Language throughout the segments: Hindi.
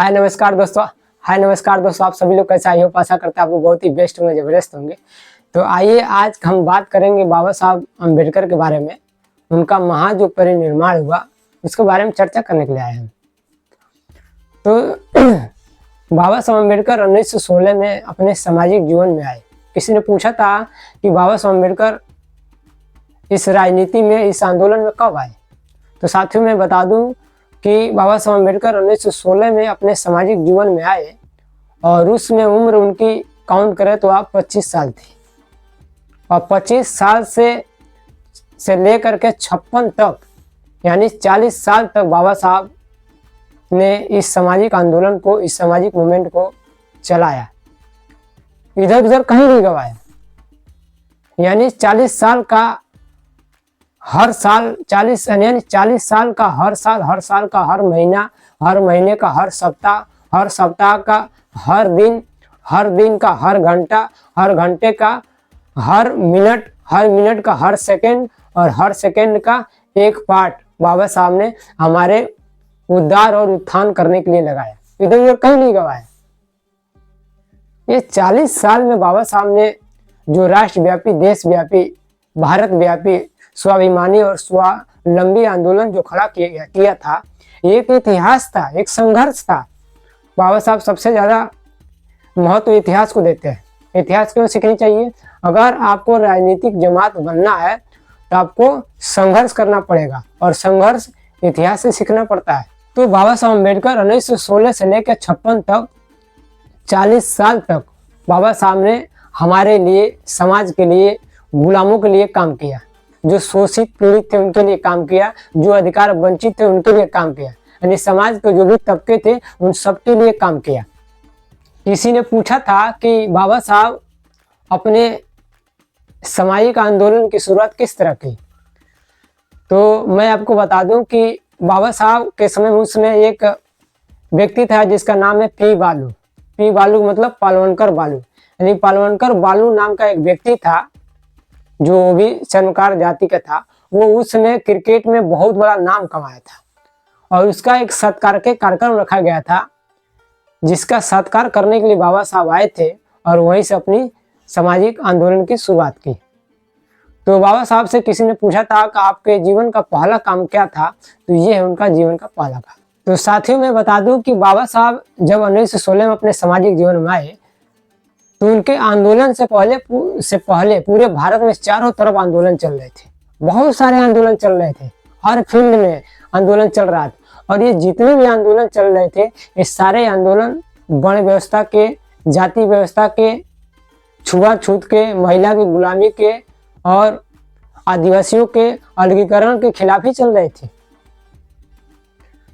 हाय नमस्कार दोस्तों। आप सभी लोग कैसे आई हो, आशा करते हैं आप लोग बहुत ही बेस्ट होंगे, जबरदस्त होंगे। तो आइए आज हम बात करेंगे बाबा साहब अम्बेडकर के बारे में। उनका महा जो परिनिर्वाण हुआ उसके बारे में चर्चा करने के लिए आए हैं। तो बाबा साहब अम्बेडकर 1916 में अपने सामाजिक जीवन में आए। किसी ने पूछा था कि बाबा साहब अम्बेडकर इस राजनीति में, इस आंदोलन में कब आए। तो साथियों मैं बता दूं कि बाबा साहब अम्बेडकर 1916 में अपने सामाजिक जीवन में आए और उसमें उम्र उनकी काउंट करें तो आप 25 साल थी। और 25 साल से लेकर के 56 तक यानी 40 साल तक बाबा साहब ने इस सामाजिक आंदोलन को, इस सामाजिक मूवमेंट को चलाया, इधर उधर कहीं नहीं गवाया। यानी 40 साल का हर साल, 40 साल का हर साल, हर साल का हर महीना, हर महीने का हर सप्ताह का हर दिन का हर घंटा, हर घंटे का हर मिनट का हर सेकंड और हर सेकंड का एक पार्ट बाबा साहब ने हमारे उद्धार और उत्थान करने के लिए लगाया, इधर उधर कहीं नहीं गवाया। ये 40 साल में बाबा साहब ने जो राष्ट्रव्यापी, देशव्यापी, भारतव्यापी स्वाभिमानी और स्वावलंबी आंदोलन जो खड़ा किया था, एक इतिहास था, एक संघर्ष था। बाबा साहब सबसे ज्यादा महत्व इतिहास को देते हैं। इतिहास क्यों सीखनी चाहिए? अगर आपको राजनीतिक जमात बनना है तो आपको संघर्ष करना पड़ेगा और संघर्ष इतिहास से सीखना पड़ता है। तो बाबा साहब अम्बेडकर 1916 से लेकर 56 तक 40 साल तक बाबा साहब ने हमारे लिए, समाज के लिए, गुलामों के लिए काम किया। जो शोषित पीड़ित थे उनके लिए काम किया, जो अधिकार वंचित थे उनके लिए काम किया, यानी समाज के जो भी तबके थे उन सबके लिए काम किया। किसी ने पूछा था कि बाबा साहब अपने सामाजिक आंदोलन की शुरुआत किस तरह की, तो मैं आपको बता दूं कि बाबा साहब के समय उस समय एक व्यक्ति था जिसका नाम है पी बालू। पी बालू मतलब पालवनकर बालू, यानी पालवनकर बालू नाम का एक व्यक्ति था जो भी चर्मकार जाति का था। वो उस समय क्रिकेट में बहुत बड़ा नाम कमाया था और उसका एक सत्कार के कार्यक्रम रखा गया था, जिसका सत्कार करने के लिए बाबा साहब आए थे और वहीं से अपनी सामाजिक आंदोलन की शुरुआत की। तो बाबा साहब से किसी ने पूछा था कि आपके जीवन का पहला काम क्या था, तो ये है उनका जीवन का पहला काम। तो साथियों मैं बता दूं कि बाबा साहब जब 1916 में अपने सामाजिक जीवन में आए तो उनके आंदोलन से पहले पूरे भारत में चारों तरफ आंदोलन चल रहे थे। बहुत सारे आंदोलन चल रहे थे, हर फील्ड में आंदोलन चल रहा था। और ये जितने भी आंदोलन चल रहे थे, ये सारे आंदोलन वर्ण व्यवस्था के, जाति व्यवस्था के, छुआछूत के, महिला की गुलामी के और आदिवासियों के अलगीकरण के खिलाफ ही चल रहे थे।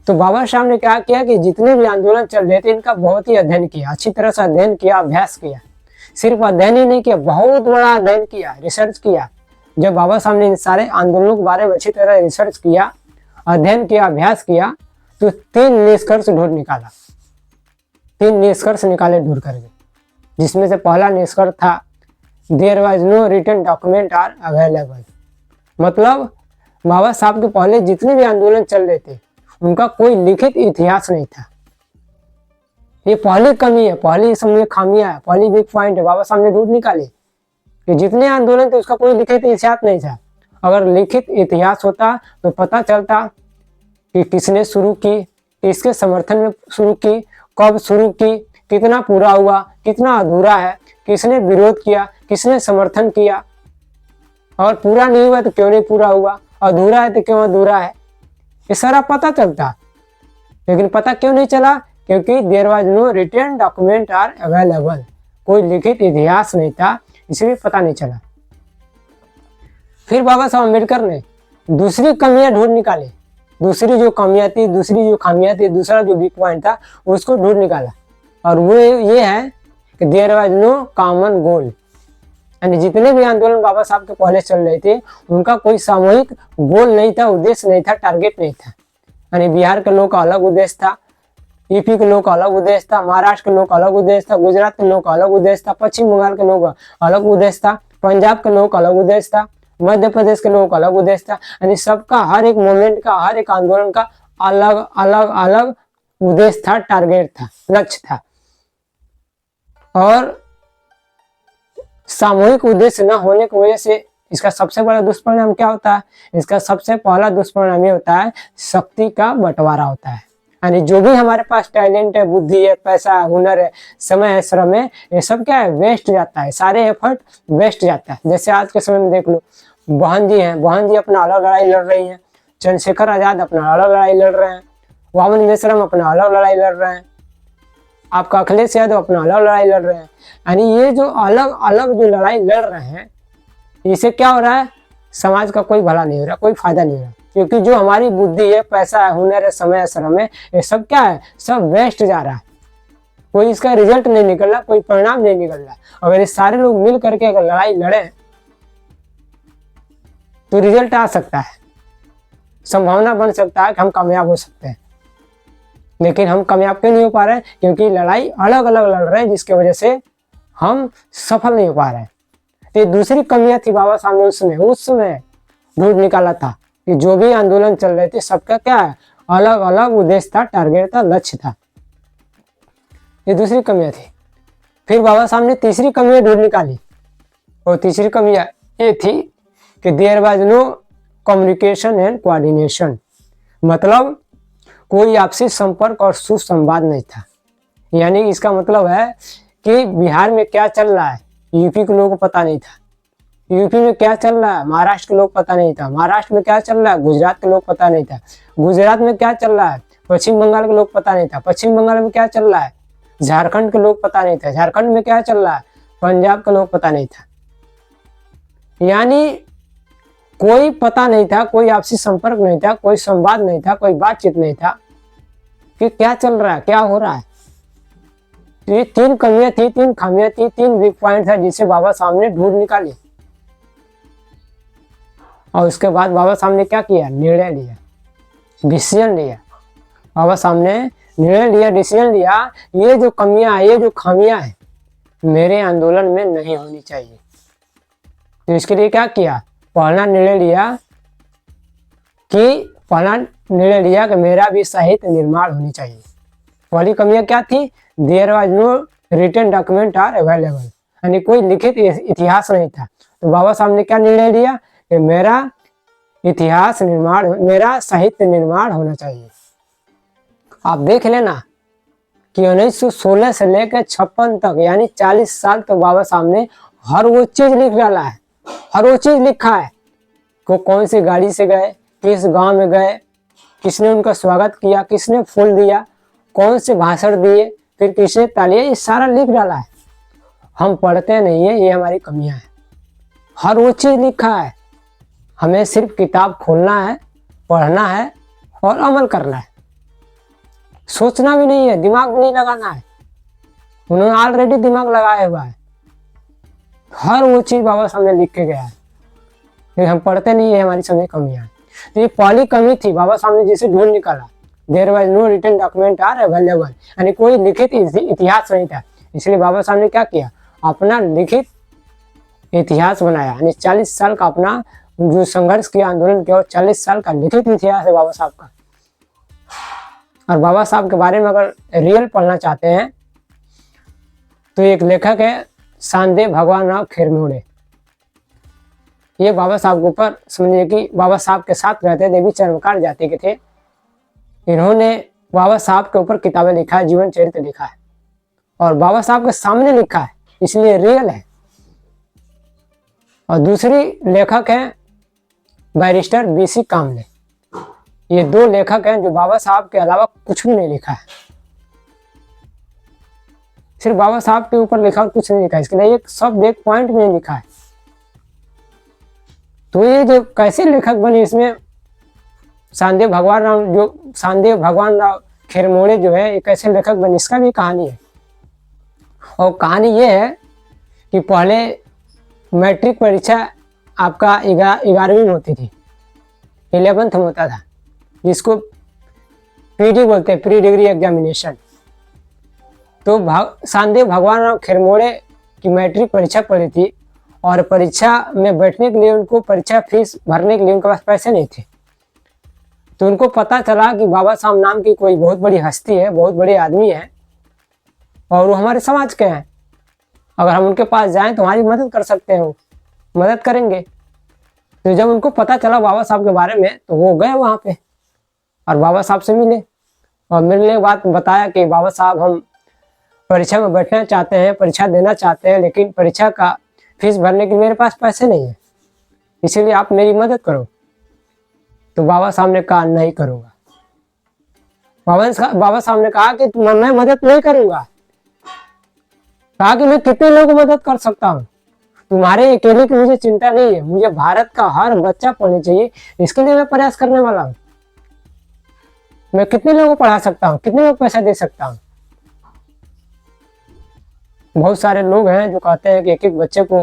तो बाबा साहब ने क्या किया कि जितने भी आंदोलन चल रहे थे इनका बहुत ही अध्ययन किया, अच्छी तरह से अध्ययन किया, अभ्यास किया। सिर्फ अध्ययन ही नहीं किया, बहुत बड़ा अध्ययन किया, रिसर्च किया। जब बाबा साहब ने इन सारे आंदोलनों के बारे में अच्छी तरह रिसर्च किया, अध्ययन किया, अभ्यास किया, तो 3 निष्कर्ष ढूंढ निकाला। 3 निष्कर्ष निकाले ढूंढ करके, जिसमें से पहला निष्कर्ष था there was no written document are available. मतलब बाबा साहब के पहले जितने भी आंदोलन चल रहे थे उनका कोई लिखित इतिहास नहीं था। ये पहली कमी है, पहली इसमें खामियां है, पहली बिग पॉइंट है। बाबा साहब ने ढूंढ निकाले कि जितने आंदोलन थे उसका कोई लिखित इतिहास नहीं था। अगर लिखित इतिहास होता तो पता चलता कि किसने शुरू की, किसके समर्थन में शुरू की, कब शुरू की, कितना पूरा हुआ, कितना अधूरा है, किसने विरोध किया, किसने समर्थन किया, और पूरा नहीं हुआ तो क्यों नहीं पूरा हुआ, अधूरा है तो क्यों अधूरा है, ये सारा पता चलता। लेकिन पता क्यों नहीं चला? क्योंकि there was no written document are available, कोई लिखित इतिहास नहीं था, इसलिए पता नहीं चला। फिर बाबा साहब अम्बेडकर ने दूसरी कमियां ढूंढ निकाली। दूसरी जो कमियां थी, दूसरी जो खामियां थी, दूसरा जो वीक पॉइंट था उसको ढूंढ निकाला। और वो ये है कि there was no common goal, यानी जितने भी आंदोलन बाबा साहब के पहले चल रहे थे उनका कोई सामूहिक गोल नहीं था, उद्देश्य नहीं था, टारगेट नहीं था। यानी बिहार के लोग का अलग उद्देश्य था, यूपी के लोग का अलग उद्देश्य था, महाराष्ट्र के लोग का अलग उद्देश्य था, गुजरात के लोग का अलग उद्देश्य था, पश्चिम बंगाल के लोग का अलग उद्देश्य था, पंजाब के लोग का अलग उद्देश्य था, मध्य प्रदेश के लोगों का अलग उद्देश्य था। यानी सबका, हर एक मूवमेंट का, हर एक आंदोलन का अलग अलग अलग उद्देश्य था, टारगेट था, लक्ष्य था। और सामूहिक उद्देश्य न होने की वजह से इसका सबसे बड़ा दुष्परिणाम क्या होता है? इसका सबसे पहला दुष्परिणाम ये होता है, शक्ति का बंटवारा होता है। यानी जो भी हमारे पास टैलेंट है, बुद्धि है, पैसा है, हुनर है, समय है, श्रम है, ये सब क्या है? वेस्ट जाता है, सारे एफर्ट वेस्ट जाता है। जैसे आज के समय में देख लो, बहन जी हैं, बहन जी अपना अलग लड़ाई लड़ रही हैं, चंद्रशेखर आजाद अपना अलग लड़ाई लड़ रहे हैं, वामन मेश्रम अपना अलग लड़ाई लड़ रहे हैं, आपका अखिलेश यादव अपना अलग लड़ाई लड़ रहे हैं। यानी ये जो अलग अलग जो लड़ाई लड़ रहे हैं, इससे क्या हो रहा है? समाज का कोई भला नहीं हो रहा, कोई फायदा नहीं हो रहा, क्योंकि जो हमारी बुद्धि है, पैसा है, हुनर है, समय है, श्रम है, ये सब क्या है? सब वेस्ट जा रहा है। कोई इसका रिजल्ट नहीं निकल रहा, कोई परिणाम नहीं निकल रहा। अगर ये सारे लोग मिल करके अगर लड़ाई लड़े तो रिजल्ट आ सकता है, संभावना बन सकता है कि हम कामयाब हो सकते हैं। लेकिन हम कामयाब क्यों नहीं हो पा रहे हैं? क्योंकि लड़ाई अलग अलग लड़ रहे हैं, जिसकी वजह से हम सफल नहीं हो पा रहे हैं। तो दूसरी कमियां थी बाबा साहब ने उस समय ढूंढ निकाला था कि जो भी आंदोलन चल रहे थे सबका क्या है? अलग अलग उद्देश्य था, टारगेट था, लक्ष्य था। ये दूसरी कमियां थी। फिर बाबा साहब ने तीसरी कमियां ढूंढ निकाली, और तीसरी कमियां ये थी कि there was no communication and coordination, मतलब कोई आपसी संपर्क और सुसंवाद नहीं था। यानी इसका मतलब है कि बिहार में क्या चल रहा है यूपी के लोगों को पता नहीं था, यूपी में क्या चल रहा है महाराष्ट्र के लोग पता नहीं था, महाराष्ट्र में क्या चल रहा है गुजरात के लोग पता नहीं था, गुजरात में क्या चल रहा है पश्चिम बंगाल के लोग पता नहीं था, पश्चिम बंगाल में क्या चल रहा है झारखंड के लोग पता नहीं था, झारखंड में क्या चल रहा है पंजाब के लोग पता नहीं था। यानी कोई पता नहीं था, कोई आपसी संपर्क नहीं था, कोई संवाद नहीं था, कोई बातचीत नहीं था कि क्या चल रहा है, क्या हो रहा है। तो ये तीन कमियां थी, तीन खामियां थी, तीन वीक पॉइंट था जिसे बाबा साहब ने ढूंढ निकाली। और उसके बाद बाबा साहब ने क्या किया? निर्णय लिया, डिसीजन लिया। बाबा साहब ने निर्णय लिया, डिसीजन लिया, ये जो कमियां, ये जो खामियां हैं मेरे आंदोलन में नहीं होनी चाहिए। तो इसके लिए क्या किया? पहला निर्णय लिया कि मेरा भी साहित्य निर्माण होनी चाहिए। पहली कमियां क्या थी? There was no written document are available, यानी कोई लिखित इतिहास नहीं था। तो बाबा साहब ने क्या निर्णय लिया कि मेरा इतिहास निर्माण, मेरा साहित्य निर्माण होना चाहिए। आप देख लेना कि 1916 से लेकर 56 तक, यानी 40 साल तक बाबा साहब ने हर वो चीज लिख डाला है, हर वो चीज लिखा है को कौन सी गाड़ी से गए, किस गांव में गए, किसने उनका स्वागत किया, किसने फूल दिया, कौन से भाषण दिए, फिर किसने तालियां, ये सारा लिख डाला है। हम पढ़ते नहीं है, ये हमारी कमियां है। हर वो चीज लिखा है, हमें सिर्फ किताब खोलना है, पढ़ना है और अमल करना है। सोचना भी नहीं है, दिमाग भी नहीं लगाना है। उन्होंने ऑलरेडी दिमाग लगाया हुआ है। हर वो चीज बाबा साहब ने लिख के गया है, लेकिन हम पढ़ते नहीं है, हमारी सभी कमियां हैं। तो ये पहली कमी थी बाबा साहब ने जिसे ढूंढ निकाला। There was no written document are available, यानी कोई लिखित इतिहास नहीं था। इसलिए बाबा साहब ने क्या किया? अपना लिखित इतिहास बनाया, यानी 40 साल का अपना जो संघर्ष किया, आंदोलन किया, 40 साल का लिखित इतिहास है बाबा साहब का। और बाबा साहब के बारे में अगर रियल पढ़ना चाहते हैं तो एक लेखक है शानदेव भगवान राव खिरमोड़े। ये बाबा साहब के ऊपर समझिए कि बाबा साहब के साथ रहते थे, भी चर्मकार जाति के थे। इन्होंने बाबा साहब के ऊपर किताबें लिखा है, जीवन चरित्र लिखा है, और बाबा साहब के सामने लिखा है, इसलिए रियल है। और दूसरी लेखक है बैरिस्टर बीसी कामले। ये दो लेखक हैं जो बाबा साहब के अलावा कुछ भी नहीं लिखा है, सिर्फ बाबा साहब के ऊपर लिखा और कुछ नहीं लिखा है। इसके लिए एक शब्द, एक पॉइंट में लिखा है। तो ये जो कैसे लेखक बने, इसमें शानदेव भगवान राव खिरमोड़े जो है, ये कैसे लेखक बने, इसका भी कहानी है। और कहानी ये है कि पहले मैट्रिक परीक्षा आपका 11वीं में होती थी, 11th में होता था, जिसको पीडी बोलते हैं, प्री डिग्री एग्जामिनेशन। तो शानदेव भगवान राव खिरमोड़े की मैट्रिक परीक्षा पड़ी थी, और परीक्षा में बैठने के लिए उनको परीक्षा फीस भरने के लिए उनके पास पैसे नहीं थे। तो उनको पता चला कि बाबा साहब नाम की कोई बहुत बड़ी हस्ती है, बहुत बड़े आदमी है और वो हमारे समाज के हैं। अगर हम उनके पास जाएं तो हमारी मदद कर सकते हैं, वो मदद करेंगे। तो जब उनको पता चला बाबा साहब के बारे में तो वो गए वहाँ पे और बाबा साहब से मिले और मिलने के बाद बताया कि बाबा साहब हम परीक्षा में बैठना चाहते हैं, परीक्षा देना चाहते हैं, लेकिन परीक्षा का फीस भरने के मेरे पास पैसे नहीं है, इसीलिए आप मेरी मदद करो। तो बाबा साहब ने कहा नहीं करूँगा। बाबा साहब ने कहा कि मैं मदद नहीं करूँगा। कहा कि मैं कितने लोगों को मदद कर सकता हूँ, तुम्हारे अकेले की मुझे चिंता नहीं है, मुझे भारत का हर बच्चा पढ़ना चाहिए, इसके लिए मैं प्रयास करने वाला हूँ। मैं कितने लोगों को पढ़ा सकता हूँ, कितने लोग पैसा दे सकता हूँ। बहुत सारे लोग हैं जो कहते हैं कि एक एक बच्चे को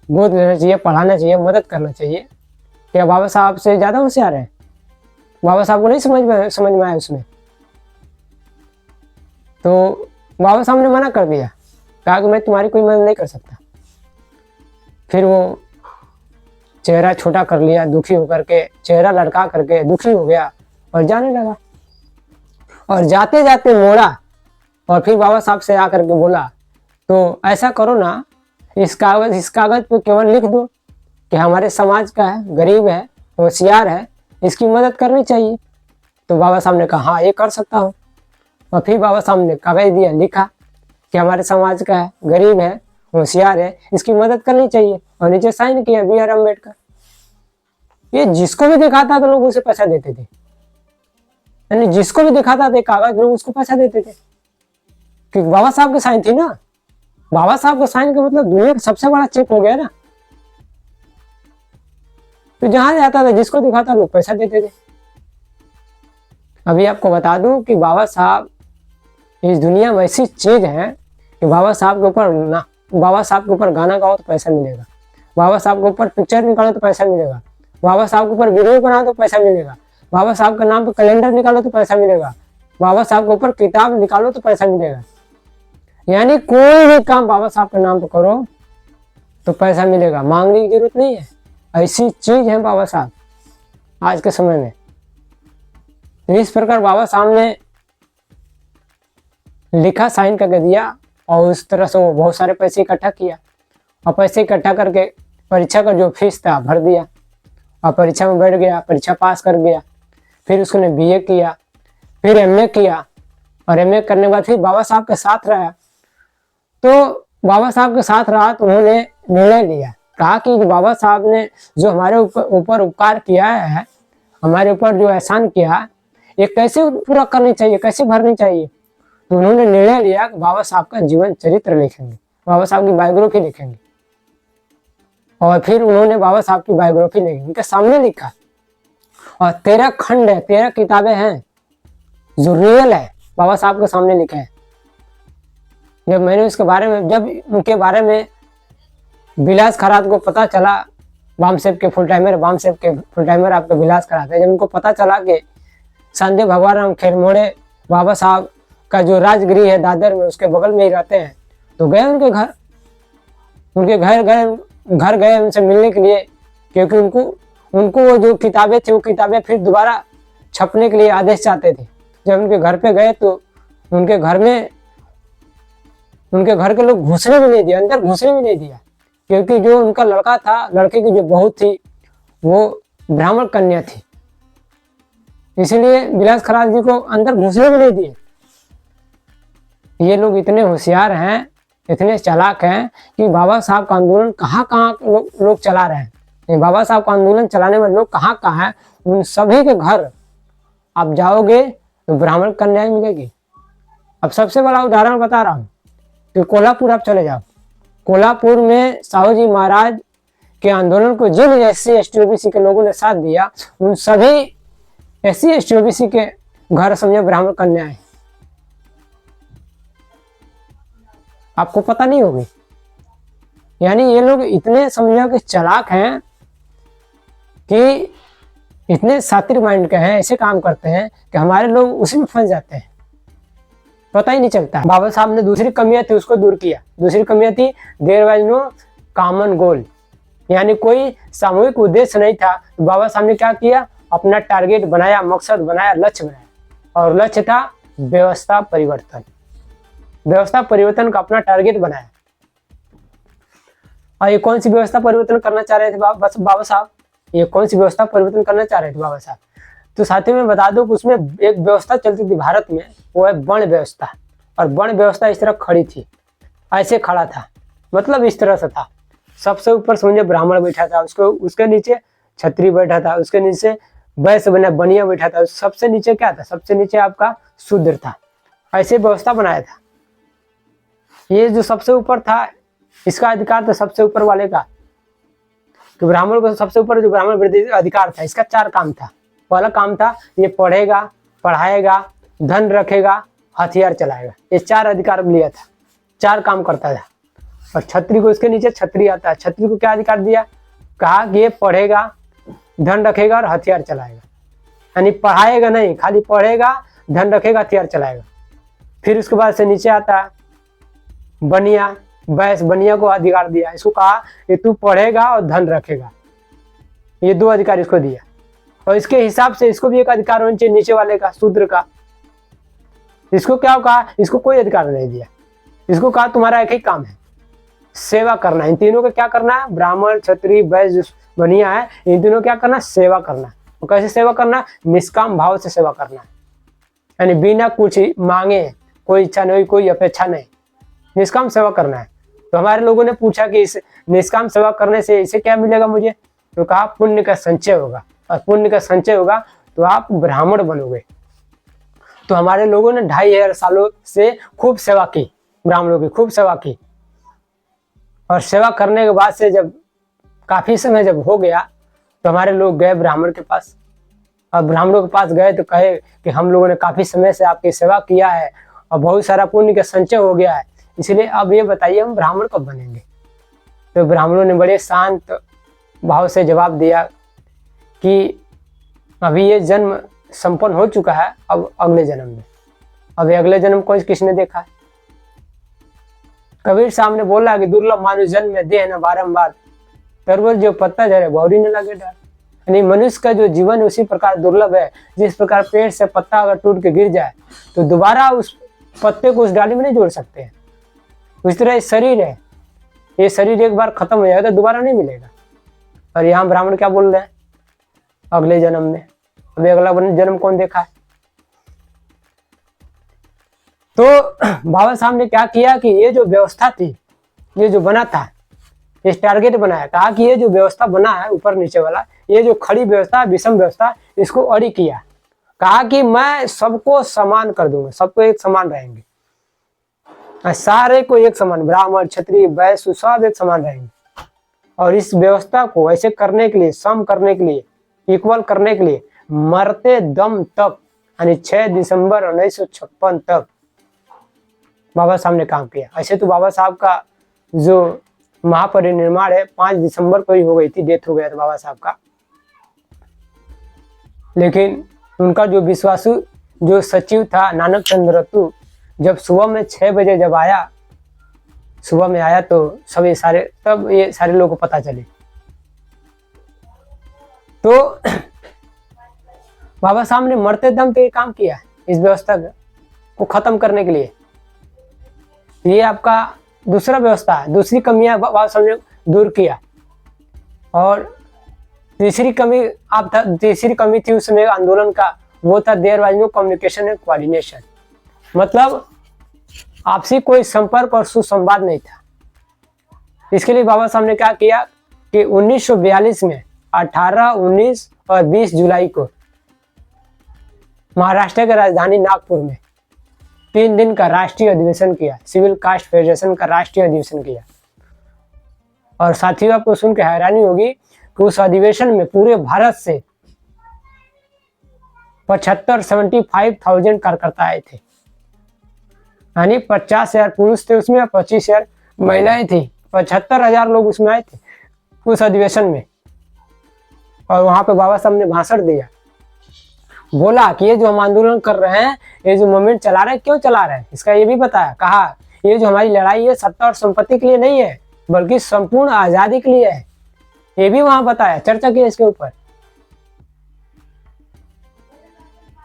गोद लेना चाहिए, पढ़ाना चाहिए, मदद करना चाहिए। क्या बाबा साहब से ज़्यादा होशियार है? बाबा साहब को नहीं समझ में आया उसमें। तो बाबा साहब ने मना कर दिया, कहा कि मैं तुम्हारी कोई मदद नहीं कर सकता। फिर वो चेहरा छोटा कर लिया, दुखी होकर के, चेहरा लटका करके दुखी हो गया और जाने लगा। और जाते जाते मोड़ा और फिर बाबा साहब से आकर के बोला, तो ऐसा करो ना, इस कागज पे केवल लिख दो कि हमारे समाज का है, गरीब है, होशियार है, इसकी मदद करनी चाहिए। तो बाबा साहब ने कहा हाँ ये कर सकता हूँ। और फिर बाबा साहब ने कागज दिया, लिखा कि हमारे समाज का है, गरीब है, होशियार है, इसकी मदद करनी चाहिए, और नीचे साइन किया BR अम्बेडकर। ये जिसको भी दिखाता था लोग उसे पैसा देते थे, यानी जिसको भी दिखाता था कागज लोग उसको पैसा देते थे, क्योंकि बाबा साहब की साइन थी ना। बाबा साहब का साइन का मतलब दुनिया का सबसे बड़ा चेक हो गया ना। तो जहां जाता था जिसको दिखाता लोग पैसा देते थे। अभी आपको बता दूं कि बाबा साहब इस दुनिया में ऐसी चीज है कि बाबा साहब के ऊपर गाना गाओ तो पैसा मिलेगा, बाबा साहब के ऊपर पिक्चर निकालो तो पैसा मिलेगा, बाबा साहब के ऊपर वीडियो बनाओ तो पैसा मिलेगा, बाबा साहब के नाम पर कैलेंडर निकालो तो पैसा मिलेगा, बाबा साहब के ऊपर किताब निकालो तो पैसा मिलेगा। यानी कोई भी काम बाबा साहब के नाम पर करो तो पैसा मिलेगा, मांगने की जरूरत नहीं है। ऐसी चीज है बाबा साहब आज के समय में। तो इस प्रकार बाबा साहब ने लिखा, साइन करके दिया और उस तरह से वो बहुत सारे पैसे इकट्ठा किया और पैसे इकट्ठा करके परीक्षा का जो फीस था भर दिया और परीक्षा में बैठ गया, परीक्षा पास कर गया। फिर उसने BA किया, फिर MA किया और MA करने के बाद फिर बाबा साहब के साथ रहा। तो बाबा साहब के साथ रहा तो उन्होंने निर्णय लिया, कहा कि बाबा साहब ने जो हमारे ऊपर उपकार किया है, हमारे ऊपर जो एहसान किया, ये कैसे पूरा करनी चाहिए, कैसे भरनी चाहिए। तो उन्होंने निर्णय लिया कि बाबा साहब का जीवन चरित्र लिखेंगे, बाबा साहब की बायोग्राफी लिखेंगे। और फिर उन्होंने बाबा साहब की बायोग्राफी लिखी, उनके सामने लिखा। और 13 खंड है, 13 किताबें हैं जो रियल है, बाबा साहब के सामने लिखे हैं। जब मैंने उनके बारे में विलास खरात को पता चला, वामसेप के फुल टाइमर आपके विलास खरात है, जब उनको पता चला कि संजय भगवान राम खेरमोड़े बाबा साहब का जो राजगृह है दादर में, उसके बगल में ही रहते हैं, तो गए उनके घर गए उनसे मिलने के लिए, क्योंकि उनको वो जो किताबें थी वो किताबें फिर दोबारा छपने के लिए आदेश चाहते थे। जब उनके घर पे गए तो उनके घर के लोग घुसने भी नहीं दिया, अंदर घुसने भी नहीं दिया, क्योंकि जो उनका लड़का था, लड़के की जो बहू थी वो ब्राह्मण कन्या थी, इसीलिए विलास खरात जी को अंदर घुसने भी नहीं दिए। ये लोग इतने होशियार हैं, इतने चालाक हैं कि बाबा साहब का आंदोलन कहाँ लोग चला रहे हैं। बाबा साहब का आंदोलन चलाने में लोग कहाँ हैं, उन सभी के घर आप जाओगे तो ब्राह्मण कन्याएं मिलेगी। अब सबसे बड़ा उदाहरण बता रहा हूँ कि कोल्हापुर आप चले जाओ, कोल्हापुर में साहू जी महाराज के आंदोलन को जिन SC ST OBC के लोगों ने साथ दिया, उन सभी SC ST OBC के घर समझे ब्राह्मण कन्याएं। आपको पता नहीं होगी। यानी ये लोग इतने समझो कि चालाक हैं कि इतने शातिर माइंड के हैं, ऐसे काम करते हैं कि हमारे लोग उसी में फंस जाते हैं, पता ही नहीं चलता। बाबा साहब ने दूसरी कमियां थी उसको दूर किया। दूसरी कमियां थी there was no common goal, यानी कोई सामूहिक उद्देश्य नहीं था। तो बाबा साहब ने क्या किया, अपना टारगेट बनाया, मकसद बनाया, लक्ष्य बनाया, और लक्ष्य था व्यवस्था परिवर्तन। व्यवस्था परिवर्तन का अपना टारगेट बनाया। और ये कौन सी व्यवस्था परिवर्तन करना चाह रहे थे बाबा साहब? ये कौन सी व्यवस्था परिवर्तन करना चाह रहे थे बाबा साहब? तो साथियों में बता दो कि उसमें एक व्यवस्था चलती थी भारत में, वो है वर्ण व्यवस्था। और वर्ण व्यवस्था इस तरह खड़ी थी, ऐसे खड़ा था, मतलब इस तरह से था। सबसे ऊपर समझे ब्राह्मण बैठा था, उसके नीचे क्षत्रिय बैठा था, उसके नीचे वैश्य बनिया बैठा था, सबसे नीचे क्या था? सबसे नीचे आपका शूद्र था। ऐसे व्यवस्था बनाया था। ये जो सबसे ऊपर था, इसका अधिकार था सबसे ऊपर वाले का। तो ब्राह्मण को सबसे ऊपर जो ब्राह्मण अधिकार था, इसका 4 काम था। पहला काम था ये पढ़ेगा, पढ़ाएगा, धन रखेगा, हथियार चलाएगा। ये 4 अधिकार लिया था, 4 काम करता था। और क्षत्रिय को, इसके नीचे क्षत्रिय आता है। क्षत्रिय को क्या अधिकार दिया? कहा कि ये पढ़ेगा, धन रखेगा और हथियार चलाएगा। यानी पढ़ाएगा नहीं, खाली पढ़ेगा, धन रखेगा, हथियार चलाएगा। फिर उसके बाद से नीचे आता है बनिया, वैश्य बनिया को अधिकार दिया। इसको कहा कि तू पढ़ेगा और धन रखेगा। ये 2 अधिकार इसको दिया। और इसके हिसाब से इसको भी एक अधिकार होना चाहिए नीचे वाले का, शूद्र का। इसको क्या कहा? इसको कोई अधिकार नहीं दिया। इसको कहा तुम्हारा एक ही काम है, सेवा करना। इन तीनों का क्या करना है? ब्राह्मण, क्षत्रिय, वैश्य, बनिया है, इन तीनों क्या करना? सेवा करना। तो कैसे सेवा करना? निष्काम भाव से सेवा करना, यानी बिना कुछ मांगे, कोई इच्छा नहीं, कोई अपेक्षा नहीं, निष्काम सेवा करना है। तो हमारे लोगों ने पूछा कि इस निष्काम सेवा करने से इसे क्या मिलेगा मुझे? तो कहा पुण्य का संचय होगा, और पुण्य का संचय होगा तो आप ब्राह्मण बनोगे। तो हमारे लोगों ने 2500 सालों से खूब सेवा की, ब्राह्मणों की खूब सेवा की। और सेवा करने के बाद से जब काफी समय जब हो गया, तो हमारे लोग गए ब्राह्मण के पास। और ब्राह्मणों के पास गए तो कहे कि हम लोगों ने काफी समय से आपकी सेवा किया है और बहुत सारा पुण्य का संचय हो गया है, इसलिए अब ये बताइए हम ब्राह्मण कब बनेंगे? तो ब्राह्मणों ने बड़े शांत भाव से जवाब दिया कि अभी ये जन्म संपन्न हो चुका है, अब अगले जन्म में। अभी अगले जन्म को किसने देखा है? कबीर साहब ने बोला कि दुर्लभ मानुष जन्म में देह न बारंबार, तरवल जो पत्ता झरे बहुरी न लगे डर। यानी मनुष्य का जो जीवन उसी प्रकार दुर्लभ है, जिस प्रकार पेड़ से पत्ता अगर टूट के गिर जाए तो दोबारा उस पत्ते को उस डाली में नहीं जोड़ सकते हैं। उस तरह ये शरीर है, ये शरीर एक बार खत्म हो जाएगा तो दोबारा नहीं मिलेगा। और यहाँ ब्राह्मण क्या बोल रहे हैं? अगले जन्म में। अभी अगला जन्म कौन देखा है? तो बाबा साहब ने क्या किया कि ये जो व्यवस्था थी, ये जो बना था, ये टारगेट बनाया, कहा कि ये जो व्यवस्था बना है ऊपर नीचे वाला, ये जो खड़ी व्यवस्था, विषम व्यवस्था, इसको अड़ी किया। कहा कि मैं सबको समान कर दूंगा, सबको एक समान रहेंगे, सारे को एक समान, ब्राह्मण, क्षत्रिय, वैश्य सब एक समान रहेंगे। और इस व्यवस्था को ऐसे करने के लिए, सम करने के लिए, इक्वल करने के लिए मरते दम तक, यानी 6 दिसंबर 1956 तक बाबा साहब ने काम किया। ऐसे तो बाबा साहब का जो महापरिनिर्वाण है 5 दिसंबर को ही हो गई थी, डेथ हो गया था बाबा साहब का। लेकिन उनका जो विश्वासु जो सचिव था नानक चंद्र रत्तू, जब सुबह में 6 बजे जब आया, सुबह में आया तो सब ये सारे लोगों को पता चले। तो बाबा साहब ने मरते दम पे काम किया इस व्यवस्था को खत्म करने के लिए। ये आपका दूसरा व्यवस्था है, दूसरी कमियां बाबा साहब ने दूर किया। और तीसरी कमी थी उस समय आंदोलन का, वो था there was no communication and coordination, मतलब आपसी कोई संपर्क और सुसंवाद नहीं था। इसके लिए बाबा साहब ने क्या किया कि 1942 में 18, 19 और 20 जुलाई को महाराष्ट्र की राजधानी नागपुर में 3 दिन का राष्ट्रीय अधिवेशन किया, सिविल कास्ट फेडरेशन का राष्ट्रीय अधिवेशन किया। और साथियों आपको सुन के हैरानी होगी कि उस अधिवेशन में पूरे भारत से 75,000 कार्यकर्ता आए थे, यानी 50,000 पुरुष थे उसमें, 25,000 महिलाएं थी, 75,000 लोग उसमें आए थे उस अधिवेशन में। और वहां पे बाबा साहब ने भाषण दिया, बोला कि ये जो हम आंदोलन कर रहे हैं, ये जो मूवमेंट चला रहे हैं, क्यों चला रहे हैं इसका ये भी बताया। कहा ये जो हमारी लड़ाई है सत्ता और संपत्ति के लिए नहीं है, बल्कि संपूर्ण आजादी के लिए है, ये भी वहां बताया, चर्चा की इसके ऊपर।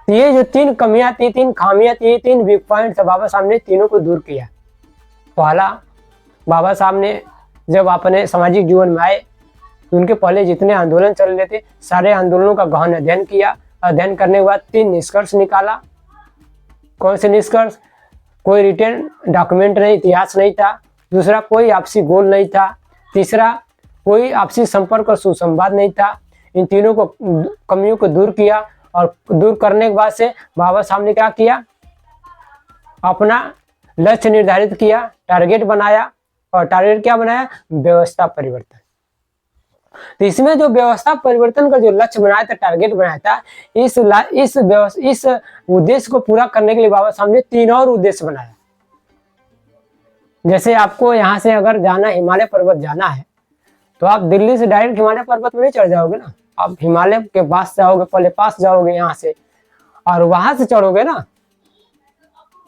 तो ये जो 3 कमियां थी, 3 खामियां थी, 3 वीक पॉइंट थे, बाबा साहब ने तीनों को दूर किया। पहला, बाबा साहब ने जब अपने सामाजिक जीवन में आए तो उनके पहले जितने आंदोलन चल रहे थे सारे आंदोलनों का गहन अध्ययन किया। अध्ययन करने के बाद 3 निष्कर्ष निकाला। कौन से निष्कर्ष? कोई रिटर्न डॉक्यूमेंट नहीं, इतिहास नहीं था। दूसरा, कोई आपसी गोल नहीं था। तीसरा, कोई आपसी संपर्क और सुसंवाद नहीं था। इन तीनों को कमियों को दूर किया और दूर करने के बाद से बाबा साहब ने क्या किया? अपना लक्ष्य निर्धारित किया, टारगेट बनाया। और टारगेट क्या बनाया? व्यवस्था परिवर्तन। तो इसमें जो व्यवस्था परिवर्तन का जो लक्ष्य बनाया था, टारगेट बनाया था, इस उद्देश्य को पूरा करने के लिए बाबा साहब ने 3 और उद्देश्य बनाया। जैसे आपको यहाँ से अगर जाना, हिमालय पर्वत जाना है, तो आप दिल्ली से डायरेक्ट हिमालय पर्वत में नहीं चढ़ जाओगे ना, आप हिमालय के पास जाओगे, पहले पास जाओगे यहाँ से और वहां से चढ़ोगे ना।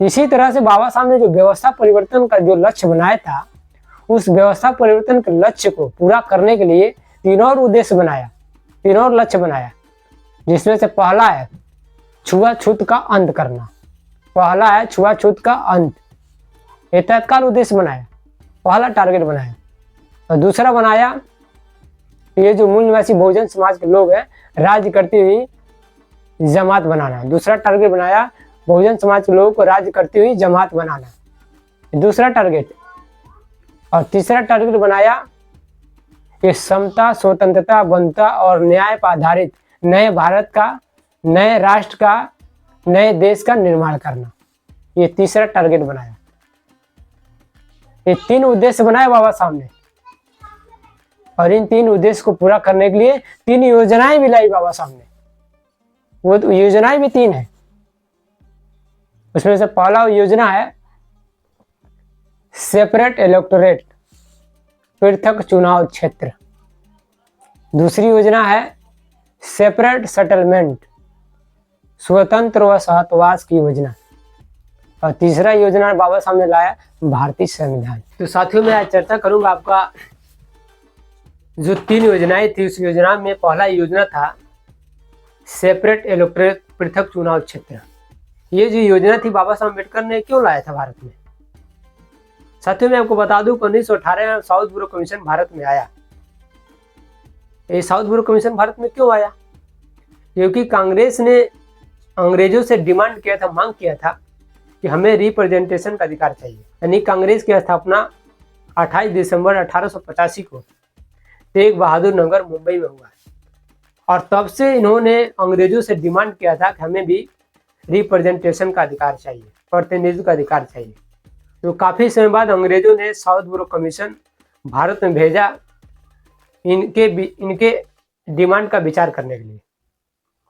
इसी तरह से बाबा साहब ने जो व्यवस्था परिवर्तन का जो लक्ष्य बनाया था, उस व्यवस्था परिवर्तन के लक्ष्य को पूरा करने के लिए 3 और उद्देश्य बनाया, 3 और लक्ष्य बनाया। जिसमें से पहला है छुआछूत का अंत करना। पहला है छुआछूत का अंत, ये तत्काल उद्देश्य बनाया, पहला टारगेट बनाया। और दूसरा बनाया, ये जो मूल निवासी बहुजन समाज के लोग हैं, राज्य करती हुई जमात बनाना। दूसरा टारगेट बनाया, बहुजन समाज के लोगों को राज्य करती हुई जमात बनाना, दूसरा टारगेट। और तीसरा टारगेट बनाया कि समता, स्वतंत्रता, बंधुता और न्याय पर आधारित नए भारत का, नए राष्ट्र का, नए देश का निर्माण करना। ये तीसरा टारगेट बनाया। ये 3 उद्देश्य बनाए बाबा साहब ने। और इन 3 उद्देश्य को पूरा करने के लिए 3 योजनाएं भी लाई बाबा साहब ने। वो तो योजनाएं भी 3 है। उसमें से पहला योजना है सेपरेट इलेक्टोरेट, पृथक चुनाव क्षेत्र। दूसरी योजना है सेपरेट सेटलमेंट, स्वतंत्र व सहतवास की योजना। और तीसरा योजना बाबा साहब ने लाया भारतीय संविधान। तो साथियों, मैं आज चर्चा करूंगा आपका जो 3 योजनाएं थी, उस योजना में पहला योजना था सेपरेट इलेक्टोरेट, पृथक चुनाव क्षेत्र। ये जो योजना थी बाबा साहब अम्बेडकर ने क्यों लाया था भारत में? साथियों, मैं आपको बता दूं कि 1918 में साउथ ब्यूरो कमीशन भारत में आया। ये साउथ ब्यूरो कमीशन भारत में क्यों आया? क्योंकि कांग्रेस ने अंग्रेजों से डिमांड किया था, मांग किया था कि हमें रिप्रेजेंटेशन का अधिकार चाहिए। यानी कांग्रेस की स्थापना 28 दिसंबर 1885 को तेग बहादुर नगर मुंबई में हुआ। और तब से इन्होंने अंग्रेजों से डिमांड किया था कि हमें भी रिप्रेजेंटेशन का अधिकार चाहिए, प्रतिनिधित्व का अधिकार चाहिए। तो काफी समय बाद अंग्रेजों ने साउथ ब्यूरो कमीशन भारत में भेजा इनके डिमांड का विचार करने के लिए।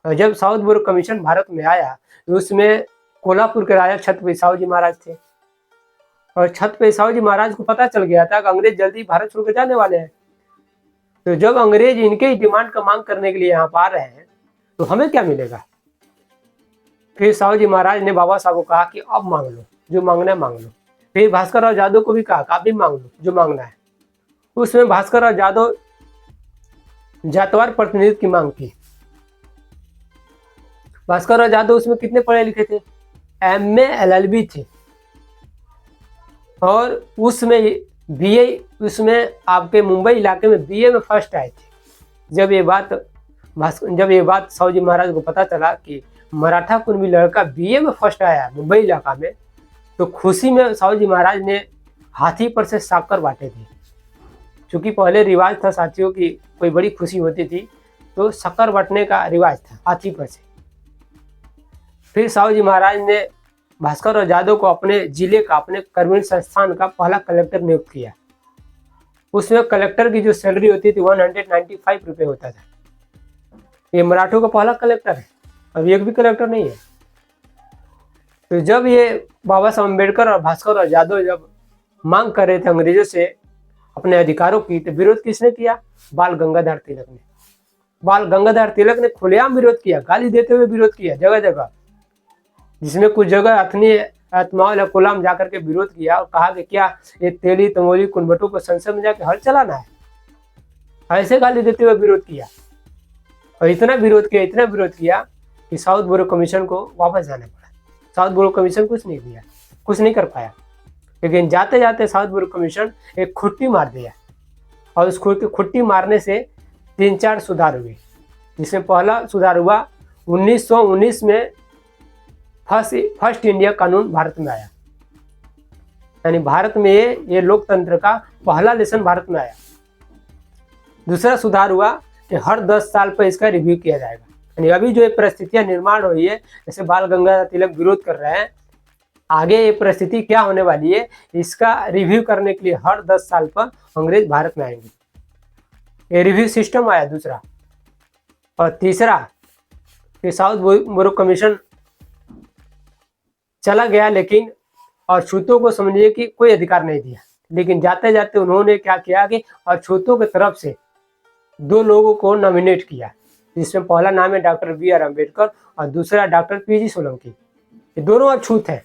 और जब साउथ ब्यूरो कमीशन भारत में आया तो उसमें कोल्हापुर के राजा छत्रपति साहू जी महाराज थे। और छत्रपति साहू जी महाराज को पता चल गया था कि अंग्रेज जल्दी भारत छोड़कर जाने वाले हैं। तो जब अंग्रेज इनके ही डिमांड का मांग करने के लिए यहाँ पर आ रहे हैं तो हमें क्या मिलेगा? फिर साहू जी महाराज ने बाबा साहब को कहा कि अब मांग लो, जो मांगना है मांग लो। फिर भास्कर राव जादव को भी कहा आप भी मांग लो, जो मांगना है। उसमें भास्कर राव जादव जातवार प्रतिनिधित्व की मांग की। भास्कर राव जादव उसमें कितने पढ़े लिखे थे? MA LLB थे। और उसमें BA, उसमें आपके मुंबई इलाके में BA में फर्स्ट आए थे। जब ये बात साहू जी महाराज को पता चला कि मराठा कुनबी लड़का BA में फर्स्ट आया मुंबई इलाका में, तो खुशी में साहू जी महाराज ने हाथी पर से साकर बांटे थे। क्योंकि पहले रिवाज था साथियों की कोई बड़ी खुशी होती थी तो शक्कर बांटने का रिवाज था हाथी पर से। फिर साहू जी महाराज ने भास्कर और जादव को अपने जिले का, अपने कर्मवीर संस्थान का पहला कलेक्टर नियुक्त किया। उसमें कलेक्टर की जो सैलरी होती थी 195 रुपये होता था। ये मराठों का पहला कलेक्टर है, अभी एक भी कलेक्टर नहीं है। तो जब ये बाबा साहब अम्बेडकर और भास्कर और जादव जब मांग कर रहे थे अंग्रेजों से अपने अधिकारों की, तो विरोध किसने किया? बाल गंगाधर तिलक ने। बाल गंगाधर तिलक ने खुलेआम विरोध किया, गाली देते हुए विरोध किया जगह जगह, जिसमें कुछ जगह अथनी आत्माओं कोलाम जाकर के विरोध किया और कहा कि क्या ये तेली तमोली कुनबटों को संसद में जाकर हल चलाना है? ऐसे गाली देते हुए विरोध किया। और इतना विरोध किया कि साउथ बोरो कमीशन को वापस जाना पड़ा। साउथ बोरो कमीशन कुछ नहीं दिया, कुछ नहीं कर पाया, लेकिन जाते जाते साउथ बोरो कमीशन एक खुट्टी मार दिया, और उस खुट्टी मारने से 3-4 सुधार हुए, जिसमें पहला सुधार हुआ 1919 में फर्स्ट इंडिया कानून भारत में आया, यानी भारत में ये लोकतंत्र का पहला लेसन भारत में आया। दूसरा सुधार हुआ कि हर 10 साल पर इसका रिव्यू किया जाएगा, यानी अभी जो ये परिस्थितियां निर्माण हुई है, जैसे बाल गंगाधर तिलक विरोध कर रहे हैं, आगे ये परिस्थिति क्या होने वाली है इसका रिव्यू करने के लिए हर 10 साल पर अंग्रेज भारत में आएंगे। ये रिव्यू सिस्टम आया दूसरा। और तीसरा कि साउथ बोरो कमीशन चला गया, लेकिन अछूतों को समझिए कि कोई अधिकार नहीं दिया, लेकिन जाते जाते उन्होंने क्या किया कि अछूतों की तरफ से 2 लोगों को नॉमिनेट किया, जिसमें पहला नाम है डॉक्टर BR अम्बेडकर और दूसरा डॉक्टर PG सोलंकी। ये दोनों अछूत हैं,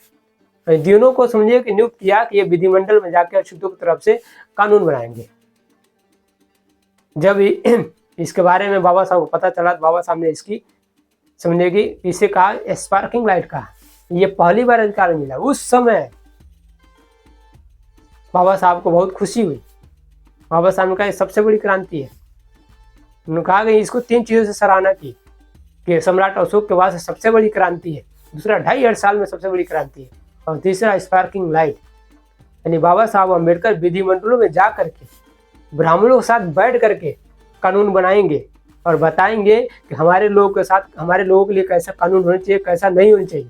दोनों को समझिए कि नियुक्त किया कि ये विधिमंडल में जाकर अछूतों की तरफ से कानून बनाएंगे। जब इसके बारे में बाबा साहब को पता चला, तो बाबा साहब ने इसकी समझिए कि इसे कहा स्पार्किंग लाइट कहा, ये पहली बार अधिकार मिला। उस समय बाबा साहब को बहुत खुशी हुई। बाबा साहब ने कहा सबसे बड़ी क्रांति है। उन्होंने कहा कि इसको 3 चीज़ों से सराहना की कि सम्राट अशोक के बाद सबसे बड़ी क्रांति है, दूसरा 2.5 साल में सबसे बड़ी क्रांति है, और तीसरा स्पार्किंग लाइट, यानी बाबा साहब अम्बेडकर विधिमंडलों में जा करके ब्राह्मणों के साथ बैठ करके कानून बनाएंगे और बताएंगे कि हमारे लोगों के साथ, हमारे लोगों के लिए कैसा कानून होना चाहिए, कैसा नहीं होना चाहिए।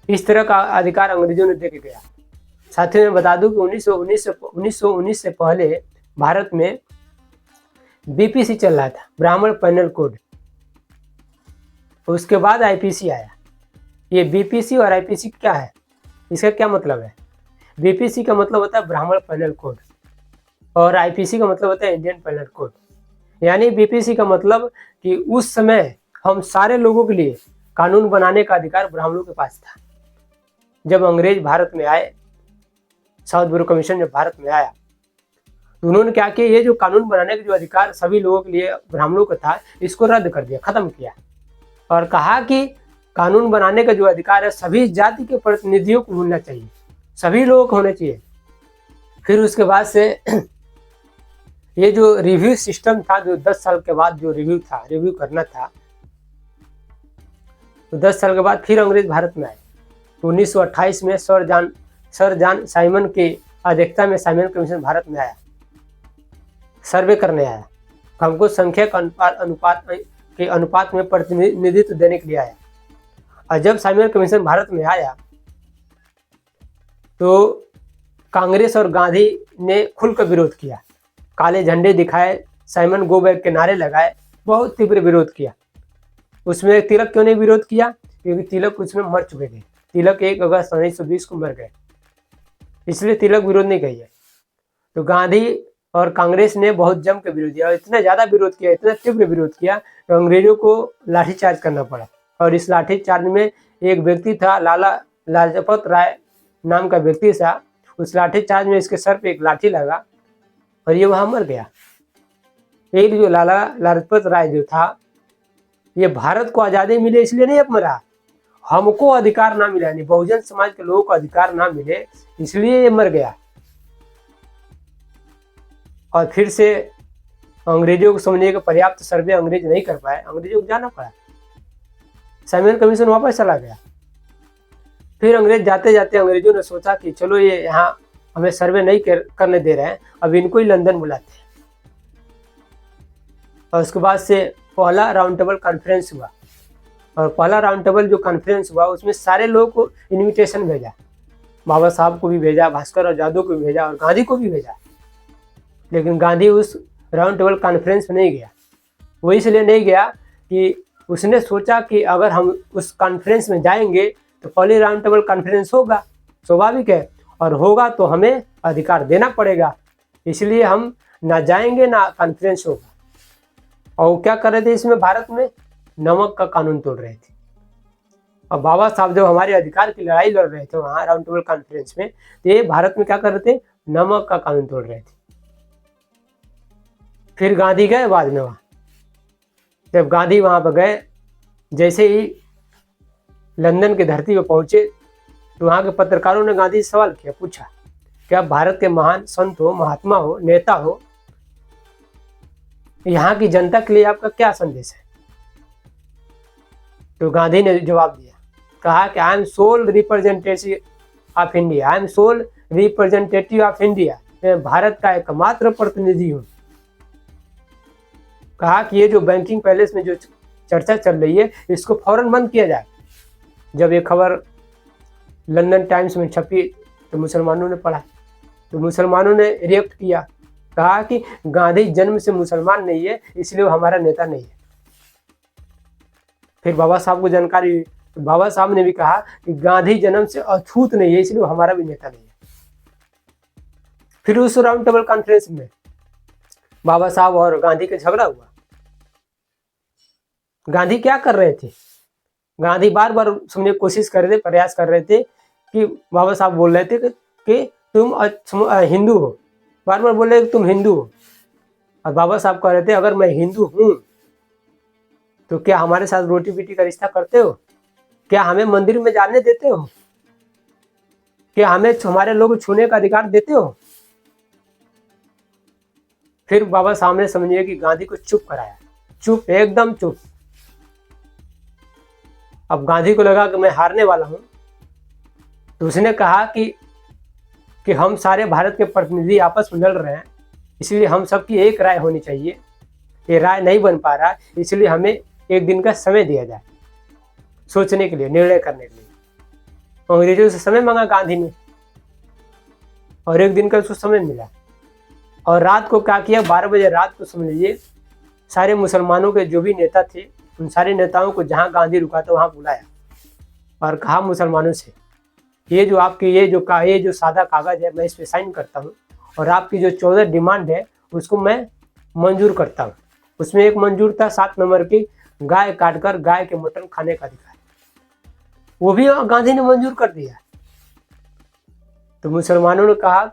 इस तरह का अधिकार अंग्रेजों ने दे के गया। साथियों में बता दूं कि 1919 से पहले भारत में BPC चल रहा था, ब्राह्मण पैनल कोड। उसके बाद IPC आया। ये BPC और IPC क्या है, इसका क्या मतलब है? BPC का मतलब होता है ब्राह्मण पैनल कोड, और IPC का मतलब होता है इंडियन पैनल कोड। यानी BPC का मतलब कि उस समय हम सारे लोगों के लिए कानून बनाने का अधिकार ब्राह्मणों के पास था। जब अंग्रेज भारत में आए, साउथ बोरो कमीशन जब भारत में आया, तो उन्होंने क्या किया, ये जो कानून बनाने का जो अधिकार सभी लोगों के लिए ब्राह्मणों का था, इसको रद्द कर दिया, खत्म किया, और कहा कि कानून बनाने का जो अधिकार है सभी जाति के प्रतिनिधियों को होना चाहिए, सभी लोगों को होना चाहिए। फिर उसके बाद से ये जो रिव्यू सिस्टम था, जो 10 साल के बाद जो रिव्यू करना था, तो 10 साल के बाद फिर अंग्रेज भारत में आए। 1928 में सर जॉन साइमन की अध्यक्षता में साइमन कमीशन भारत में आया, सर्वे करने आया, हमको संख्यक अनुपात में प्रतिनिधित्व देने के लिए आया। और जब साइमन कमीशन भारत में आया तो कांग्रेस और गांधी ने खुलकर विरोध किया, काले झंडे दिखाए, साइमन गो बैक के नारे लगाए, बहुत तीव्र विरोध किया। उसमें तिलक क्यों नहीं विरोध किया? क्योंकि तिलक उसमें मर चुके थे। तिलक 1 अगस्त 1920 को मर गए, इसलिए तिलक विरोध नहीं किया। तो गांधी और कांग्रेस ने बहुत जम के विरोध किया, और इतना ज़्यादा विरोध किया, इतना तीव्र विरोध किया तो अंग्रेजों को लाठीचार्ज करना पड़ा। और इस लाठीचार्ज में एक व्यक्ति था, लाला लाजपत राय नाम का व्यक्ति था। उस लाठीचार्ज में इसके सर पे एक लाठी लगा और ये वहाँ मर गया। एक जो लाला लाजपत राय जो था, ये भारत को आज़ादी मिले इसलिए नहीं अब मरा, हमको अधिकार ना मिला, यानी बहुजन समाज के लोगों को अधिकार ना मिले इसलिए ये मर गया। और फिर से अंग्रेजों को समझने का पर्याप्त सर्वे अंग्रेज नहीं कर पाए, अंग्रेजों को जाना पड़ा, साइमन कमीशन वापस चला गया। फिर अंग्रेज जाते जाते अंग्रेजों ने सोचा कि चलो ये यहाँ हमें सर्वे नहीं करने दे रहे हैं, अब इनको ही लंदन बुलाते हैं। और उसके बाद से पहला राउंड टेबल कॉन्फ्रेंस हुआ, और पहला राउंड टेबल जो कॉन्फ्रेंस हुआ उसमें सारे लोगों को इनविटेशन भेजा, बाबा साहब को भी भेजा, भास्कर और जादव को भी भेजा, और गांधी को भी भेजा। लेकिन गांधी उस राउंड टेबल कॉन्फ्रेंस में नहीं गया। वो इसलिए नहीं गया कि उसने सोचा कि अगर हम उस कॉन्फ्रेंस में जाएंगे तो पहले राउंड टेबल कॉन्फ्रेंस होगा, स्वाभाविक है, और होगा तो हमें अधिकार देना पड़ेगा, इसलिए हम ना जाएंगे ना कॉन्फ्रेंस होगा। और वो क्या कर रहे थे इसमें, भारत में नमक का कानून तोड़ रहे थे। और बाबा साहब जब हमारे अधिकार की लड़ाई लड़ रहे थे वहाँ राउंड टेबल कॉन्फ्रेंस में, तो ये भारत में क्या कर रहे थे, नमक का कानून तोड़ रहे थे। फिर गांधी गए बाद में वहाँ, जब गांधी वहाँ पर गए, जैसे ही लंदन की धरती पर पहुंचे तो वहाँ के पत्रकारों ने गांधी से सवाल किया, पूछा कि आप भारत के महान संत हो, महात्मा हो, नेता हो, यहाँ की जनता के लिए आपका क्या संदेश है? तो गांधी ने जवाब दिया, कहा कि I am sole representative of India, I am sole representative of India, मैं भारत का एकमात्र प्रतिनिधि हूँ। कहा कि ये जो बैंकिंग पैलेस में जो चर्चा चल रही है इसको फौरन बंद किया जाए। जब ये खबर लंदन टाइम्स में छपी तो मुसलमानों ने पढ़ा, तो मुसलमानों ने रिएक्ट किया, कहा कि गांधी जन्म से मुसलमान नहीं है इसलिए वो हमारा नेता नहीं है। फिर बाबा साहब को जानकारी हुई, तो बाबा साहब ने भी कहा कि गांधी जन्म से अछूत नहीं है इसलिए वो हमारा भी नेता नहीं है। फिर उस राउंड टेबल कॉन्फ्रेंस में बाबा साहब और गांधी का झगड़ा हुआ। गांधी क्या कर रहे थे? गांधी बार बार सुनने की कोशिश कर रहे थे, प्रयास कर रहे थे कि बाबा साहब बोल रहे थे कि तुम हिंदू हो, बार बार बोल रहे कि तुम हिंदू हो, और बाबा साहब कह रहे थे अगर मैं हिंदू हूं तो क्या हमारे साथ रोटी पीटी का रिश्ता करते हो? क्या हमें मंदिर में जाने देते हो? क्या हमें हमारे लोग छूने का अधिकार देते हो? फिर बाबा साहब ने समझिए कि गांधी को चुप कराया, चुप, एकदम चुप। अब गांधी को लगा कि मैं हारने वाला हूं, तो उसने कहा कि हम सारे भारत के प्रतिनिधि आपस में लड़ रहे हैं, इसलिए हम सबकी एक राय होनी चाहिए, ये राय नहीं बन पा रहा, इसलिए हमें एक दिन का समय दिया जाए सोचने के लिए, निर्णय करने के लिए। अंग्रेजों से समय मांगा गांधी ने और एक दिन का उसको समय मिला, और रात को क्या किया, 12 बजे रात को समझ लीजिए सारे मुसलमानों के जो भी नेता थे उन सारे नेताओं को जहां गांधी रुका था वहां बुलाया और कहा मुसलमानों से, ये जो आपकी ये जो सादा कागज है मैं इस पे साइन करता हूँ और आपकी जो 14 डिमांड है उसको मैं मंजूर करता हूँ। उसमें एक मंजूर था 7 नंबर की, गाय काटकर गाय के मटन खाने का अधिकार, वो भी गांधी ने मंजूर कर दिया। तो मुसलमानों ने कहा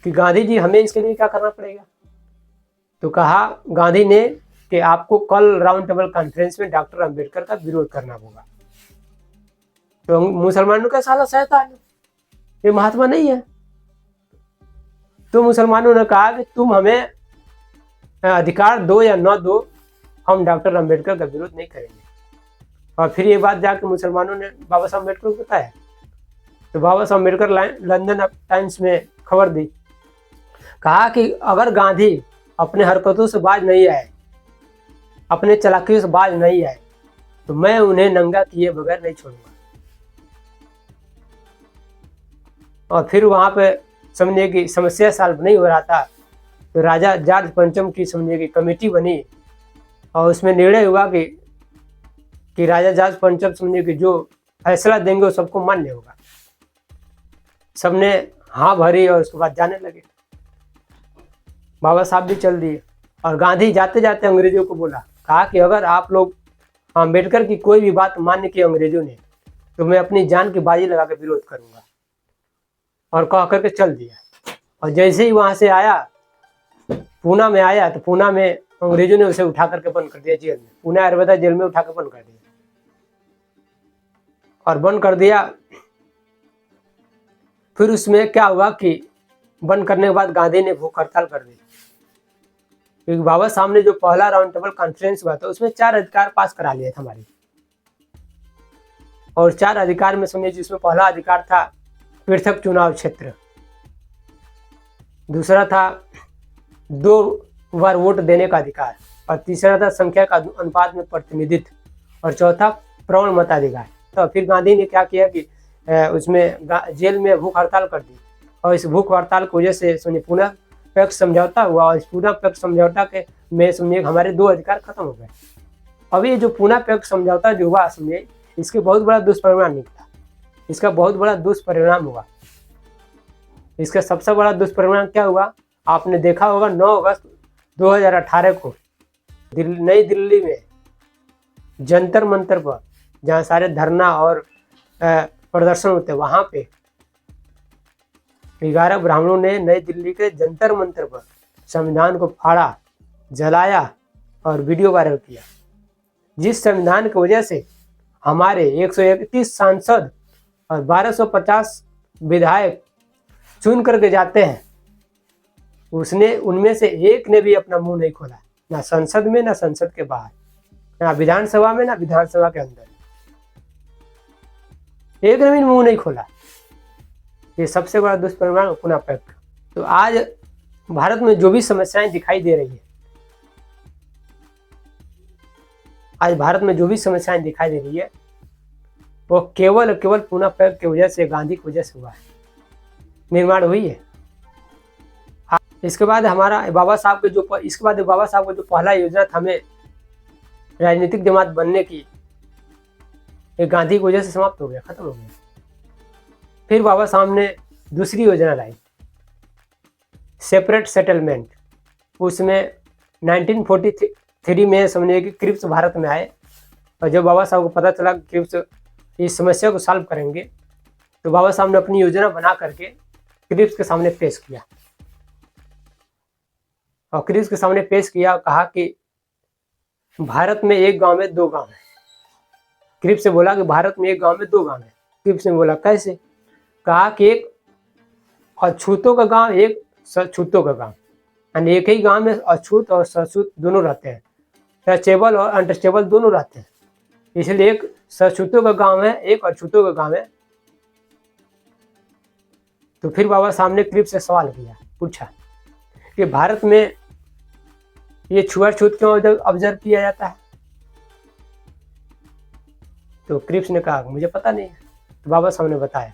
कि गांधी जी हमें इसके लिए क्या करना पड़ेगा? तो कहा गांधी ने कि आपको कल राउंड टेबल कॉन्फ्रेंस में डॉक्टर अंबेडकर का विरोध करना होगा। तो मुसलमानों का साला शैतान है, ये महात्मा नहीं है। तो मुसलमानों ने कहा कि तुम हमें अधिकार दो या न दो, हम डॉक्टर अंबेडकर का विरोध नहीं करेंगे। और फिर ये बात जाकर मुसलमानों ने बाबा साहब अम्बेडकर को बताया, तो बाबा साहब अम्बेडकर लंदन टाइम्स में खबर दी, कहा कि अगर गांधी अपने हरकतों से बाज नहीं आए, अपने चालाकियों से बाज नहीं आए, तो मैं उन्हें नंगा किए बगैर नहीं छोड़ूंगा। और फिर वहां पे समझिए कि समस्या सॉल्व नहीं हो रहा था, तो राजा जॉर्ज पंचम की समझिए कि कमेटी बनी और उसमें निर्णय हुआ कि राजा जॉर्ज पंचम समझिए कि जो फैसला देंगे वो सबको मान्य होगा। सबने हाँ भरी और उसके बाद जाने लगे। बाबा साहब भी चल दिए और गांधी जाते जाते अंग्रेजों को बोला, कहा कि अगर आप लोग अंबेडकर की कोई भी बात मान्य की अंग्रेजों ने तो मैं अपनी जान की बाजी लगा कर विरोध करूंगा, और कह करके चल दिया। और जैसे ही वहां से आया, पूना में आया, तो पूना में अंग्रेजों ने उसे उठा करके बंद कर दिया जेल में, पूना आयुर्वेदा जेल में उठा कर बंद कर दिया। और बंद कर दिया, फिर उसमें क्या हुआ कि बंद करने के बाद गांधी ने भूख हड़ताल कर दी, क्योंकि बाबा साहब ने जो पहला राउंड टेबल कॉन्फ्रेंस हुआ था उसमें 4 अधिकार पास करा लिए थे हमारी, और 4 अधिकार में समझिए जिसमें पहला अधिकार था पृथक चुनाव क्षेत्र, दूसरा था 2 बार वोट देने का अधिकार, और तीसरा था संख्या का अनुपात में प्रतिनिधित्व, और चौथा प्रवण मताधिकार। तो फिर गांधी ने क्या किया कि उसमें जेल में भूख हड़ताल कर दी, और इस भूख हड़ताल की वजह से सुनिए पुनः पैक्ट समझौता हुआ, और इस पुनः पैक्ट समझौता के में सुनिए हमारे 2 अधिकार खत्म हो गए। अब ये जो पुनः पैक्ट समझौता जो हुआ सुनिए, इसके बहुत बड़ा दुष्परिणाम निकला, इसका बहुत बड़ा दुष्परिणाम हुआ। इसका सबसे बड़ा दुष्परिणाम क्या हुआ, आपने देखा होगा 9 अगस्त 2018 को नई दिल्ली में जंतर मंतर पर जहाँ सारे धरना और प्रदर्शन होते, वहां पे 11 ब्राह्मणों ने नई दिल्ली के जंतर मंतर पर संविधान को फाड़ा, जलाया और वीडियो वायरल किया। जिस संविधान की वजह से हमारे 131 सांसद और 1250 विधायक चुन करके जाते हैं, उसने उनमें से एक ने भी अपना मुंह नहीं खोला, ना संसद में ना संसद के बाहर, ना विधानसभा में ना विधानसभा के अंदर, एक ने भी मुंह नहीं खोला। ये सबसे बड़ा दुष्परिणाम पुनः पैक्ट। तो आज भारत में जो भी समस्याएं दिखाई दे रही है, आज भारत में जो भी समस्याएं दिखाई दे रही है वो केवल पुनः पैक्ट की वजह से, गांधी की वजह से हुआ है, निर्माण हुई है। इसके बाद बाबा साहब का जो पहला योजना था हमें राजनीतिक जमात बनने की, ये गांधी की वजह से समाप्त हो गया, खत्म हो गया। फिर बाबा साहब ने दूसरी योजना लाई, सेपरेट सेटलमेंट। उसमें 1943 में समझिए कि क्रिप्स भारत में आए, और जब बाबा साहब को पता चला कि क्रिप्स इस समस्या को सॉल्व करेंगे, तो बाबा साहब ने अपनी योजना बना करके क्रिप्स के सामने पेश किया, और क्रिप्स के सामने पेश किया, कहा कि भारत में एक गांव में दो गांव है। क्रिप्स से बोला कि भारत में एक गांव में दो गांव है। क्रिप्स ने बोला कैसे? कहा कि एक अछूतों का गांव, एक सछूतों का गांव, यानी एक ही गांव में अछूत और सछूत दोनों रहते हैं, टचेबल और अनटचेबल दोनों रहते हैं, इसलिए एक सछूतों का गांव है, एक अछूतों का गांव है। तो फिर बाबा साहब ने क्रिप्स से सवाल किया, पूछा कि भारत में ये छुआछूत क्यों ऑब्जर्व किया जाता है? तो क्रिप्स ने कहा मुझे पता नहीं है। तो बाबा साहब ने बताया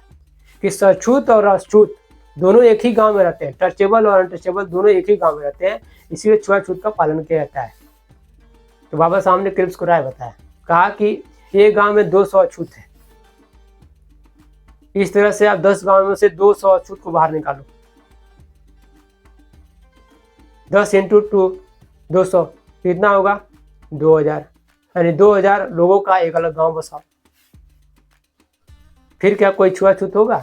कि सछूत और अछूत दोनों एक ही गांव में रहते हैं, टचेबल और अनटचेबल दोनों एक ही गांव में रहते हैं, इसीलिए छुआछूत का पालन किया जाता है। तो बाबा साहब ने क्रिप्स को राय बताया, कहा कि एक गांव में 200 अछूत है, इस तरह से आप 10 गांव में से 200 अछूत को बाहर निकालो, 10 × 200 कितना होगा? 2000, यानी 2000 लोगों का एक अलग गांव बसाओ। फिर क्या कोई छुआछूत होगा?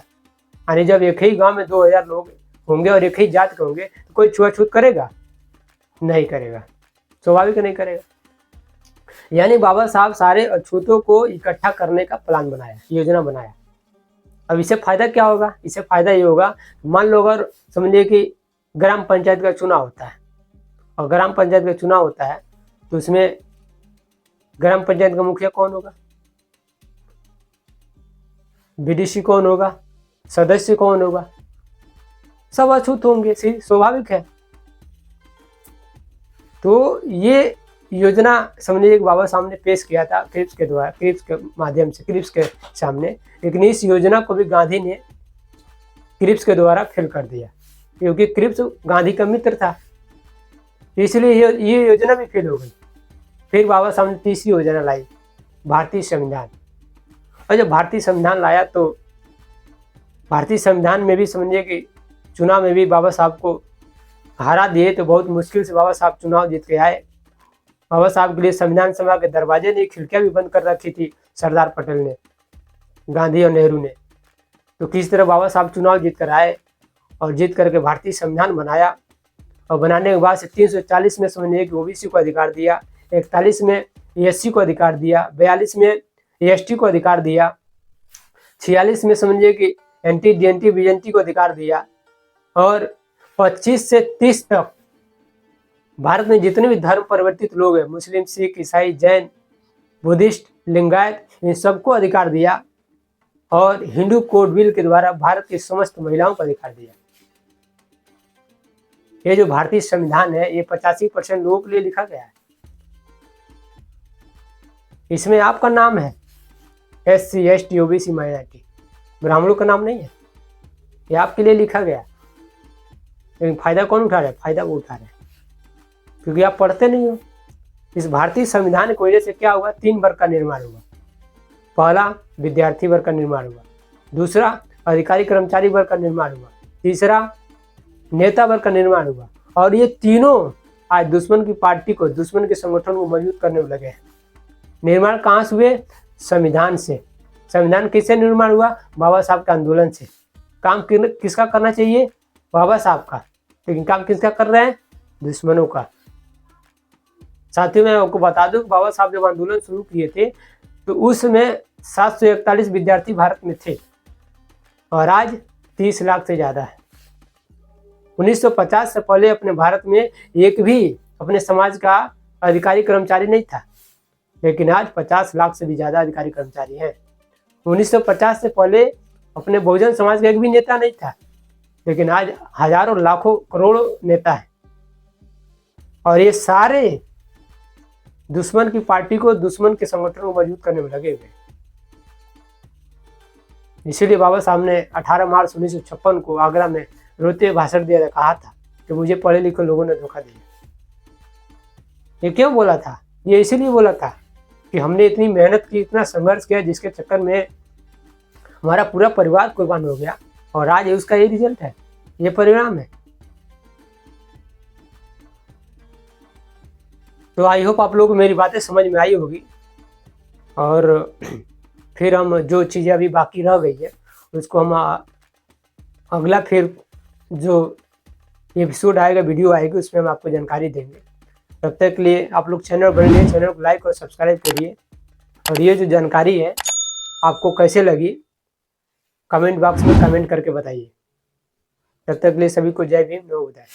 यानी जब एक ही गांव में 2000 लोग होंगे और एक ही जात के होंगे तो कोई छुआछूत करेगा? नहीं करेगा, स्वाभाविक नहीं करेगा। यानी बाबा साहब सारे अछूतों को इकट्ठा करने का प्लान बनाया, योजना बनाया। अब इससे फायदा क्या होगा? इससे फायदा ये होगा, मान लो अगर समझिए कि ग्राम पंचायत का चुनाव होता है, और ग्राम पंचायत का चुनाव होता है तो उसमें ग्राम पंचायत का मुखिया कौन होगा? बीडीसी कौन होगा? सदस्य कौन होगा? सब अछूत होंगे, स्वाभाविक है। तो ये योजना समझिए बाबा साहब ने पेश किया था क्रिप्स के द्वारा, क्रिप्स के माध्यम से, क्रिप्स के सामने। लेकिन इस योजना को भी गांधी ने क्रिप्स के द्वारा फेल कर दिया, क्योंकि क्रिप्स गांधी का मित्र था, इसलिए ये योजना भी फेल हो गई। फिर बाबा साहब ने तीसरी योजना लाई, भारतीय संविधान। और जब भारतीय संविधान लाया तो भारतीय संविधान में भी समझिए कि चुनाव में भी बाबा साहब को हरा दिए, तो बहुत मुश्किल से बाबा साहब चुनाव जीत के आए। बाबा साहब के लिए संविधान सभा के दरवाजे ने, खिड़कियां भी बंद कर रखी थी सरदार पटेल ने, गांधी और नेहरू ने। तो किस तरह बाबा साहब चुनाव जीत कर आए और जीत करके भारतीय संविधान बनाया, और बनाने के बाद से 340 में समझिए कि ओबीसी को अधिकार दिया, 41 में एससी को अधिकार दिया, 42 में एसटी को अधिकार दिया, 46 में समझिए कि एनटी डीएनटी बीएनटी को अधिकार दिया, और 25 से 30 तक भारत में जितने भी धर्म परिवर्तित लोग हैं, मुस्लिम, सिख, ईसाई, जैन, बुद्धिस्ट, लिंगायत, इन सबको अधिकार दिया, और हिंदू कोड बिल के द्वारा भारत की समस्त महिलाओं को अधिकार दिया। ये जो भारतीय संविधान है, ये 85% लोगों के लिए लिखा गया है। इसमें आपका नाम है, एससी, एसटी, ओबीसी, माइनॉरिटी, ब्राह्मणों का नाम नहीं है। ये आपके लिए लिखा गया, लेकिन फायदा कौन उठा रहा है? फायदा वो उठा रहे हैं क्योंकि आप पढ़ते नहीं हो। इस भारतीय संविधान की वजह से क्या हुआ? 3 वर्ग का निर्माण हुआ। पहला, विद्यार्थी वर्ग का निर्माण हुआ। दूसरा, अधिकारी कर्मचारी वर्ग का निर्माण हुआ। तीसरा, नेता वर्ग का निर्माण हुआ। और ये तीनों आज दुश्मन की पार्टी को, दुश्मन के संगठन को मजबूत करने में लगे हैं। निर्माण कहाँ से हुए? संविधान से। संविधान किससे निर्माण हुआ? बाबा साहब के आंदोलन से। काम किसका करना चाहिए? बाबा साहब का। लेकिन काम किसका कर रहे हैं? दुश्मनों का। साथियों मैं आपको बता दूं कि बाबा साहब जब आंदोलन शुरू किए थे तो उसमें 741 विद्यार्थी भारत में थे और आज 30 लाख से ज़्यादा है। 1950 से पहले अपने भारत में एक भी अपने समाज का अधिकारी कर्मचारी नहीं था, लेकिन आज 50 लाख से भी ज़्यादा अधिकारी कर्मचारी हैं। 1950 से पहले अपने बहुजन समाज का एक भी नेता नहीं था, लेकिन आज हजारों लाखों करोड़ों नेता हैं और ये सारे दुश्मन की पार्टी को, दुश्मन के संगठन को मजबूत करने में लगे हुए। इसीलिए बाबा साहब ने 18 मार्च 1956 को आगरा में रोते हुए भाषण दिया, कहा था कि मुझे पढ़े लिखे लोगों ने धोखा दिया। ये क्यों बोला था? ये इसीलिए बोला था कि हमने इतनी मेहनत की, इतना संघर्ष किया, जिसके चक्कर में हमारा पूरा परिवार कुर्बान हो गया और आज उसका ये रिजल्ट है, ये परिणाम है। तो आई होप आप लोगों को मेरी बातें समझ में आई होगी और फिर हम जो चीज़ें अभी बाकी रह गई है उसको हम अगला फिर जो एपिसोड आएगा, वीडियो आएगी, उसमें हम आपको जानकारी देंगे। तब तक के लिए आप लोग चैनल बने, चैनल को लाइक और सब्सक्राइब करिए और ये जो जानकारी है आपको कैसे लगी कमेंट बॉक्स में कमेंट करके बताइए। तब तक के लिए सभी को जय भीम, नमो बुद्धाय।